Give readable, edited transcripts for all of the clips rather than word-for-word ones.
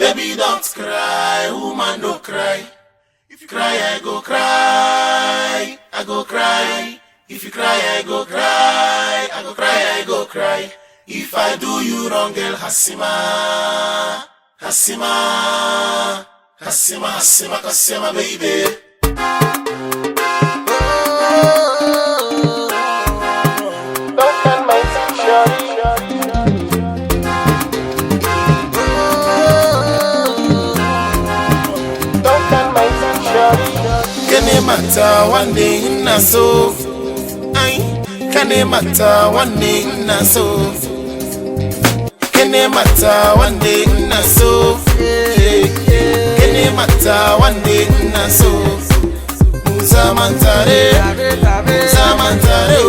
Baby, don't cry, woman, no cry. If you cry, I go cry. I go cry. If you cry, I go cry. I go cry, I go cry. If I do you wrong, girl, Hasima, Hasima, Hasima, Hasima, Hasima, baby. Duncan Mighty D. Duncan Mighty D. Can it matter one day in a so? Can it matter one day in a so? Can it matter one day in a so? Can it matter one day in a so? Samantare, Samantare,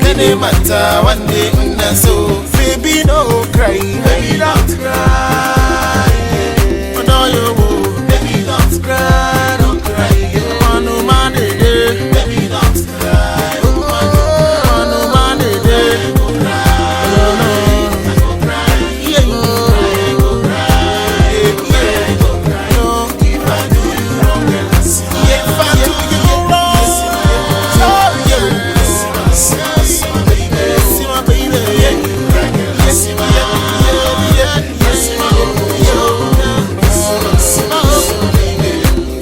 can it matter one day in a so? Baby, no cry, baby, don't cry. Oh no, you, baby, don't cry, don't cry. Oh no, man, baby, don't cry. Oh no, man, don't cry. Oh no, I go cry. Yeah, I go cry. Yeah, I go cry. No, if I do you wrong, girl, I see. If I do you wrong, oh yeah, see my baby, see my baby, yeah, see my, yeah, see my,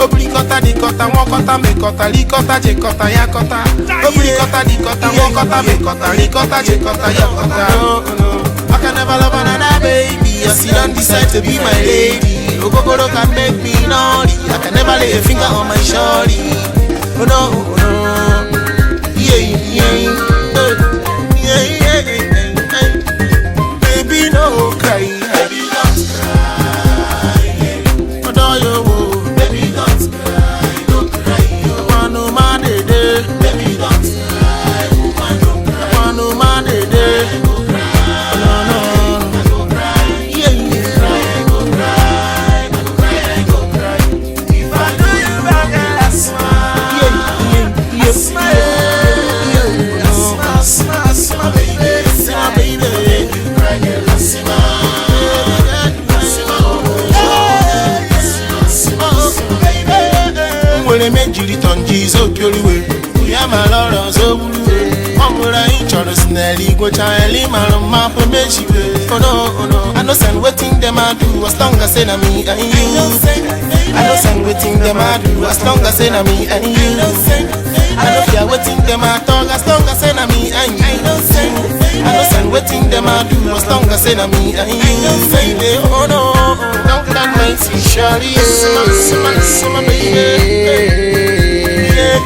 Obligata di kota, wakota me kota, likota je kota ya kota. Obligata di kota, wakota me kota, likota je kota ya kota. I can never love another baby. I still don't decide to be my lady. Ogogoro can make me naughty. I can never lay a finger on my shorty. Oh no, oh no. Yeah, yeah, yeah, yeah, yeah. Baby, no cry. Baby, don't cry. Oh no, you. Baby, don't cry. Don't cry. Oh no, man, baby, don't cry. Oh no, cry. Oh no, man, don't cry. Menjiri tonji so pioliwe ya maloro so buluwe omura inchoro snelly go chaeli maloma po mejiwe. Oh no, I know send waiting them I do as long as say na me and you. I know send waiting them I do as long as say na me and you. I know fear waiting them I talk as long as say na me and you. I know send waiting them I do as long as say na me and you. Baby, oh no, don't can make me surely. Sima baby. Yeah.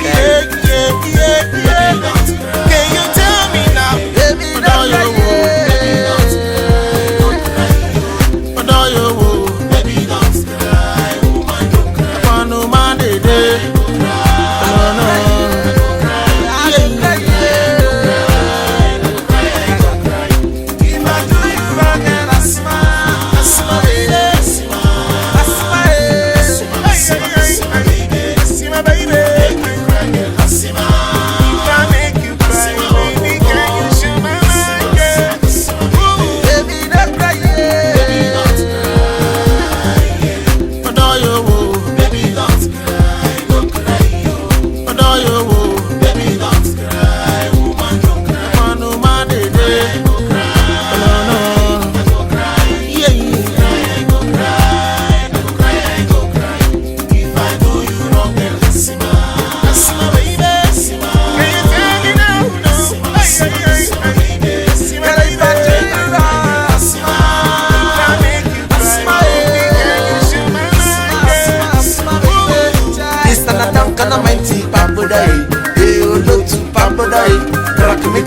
Can you tell me now, baby, don't you baby, don't cry. But don't you baby, don't cry. Woman, don't cry. No man,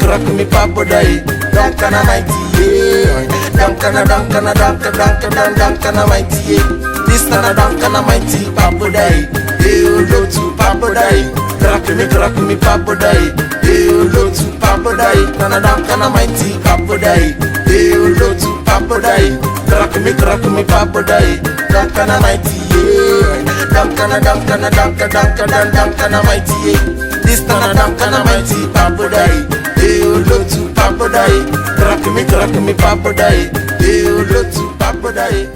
Crack me papa day, Duncan Mighty D. Duncan Mighty D. This na Duncan Mighty papa day. You go to papa day. Crack me papa day. You go to papa day. Na Duncan Mighty papa day. You go to papa day. Crack me papa day. Duncan Mighty D. Duncan Mighty D. This na Duncan Mighty papa day. You go to papa day. Crack me papa day. You go to papa day.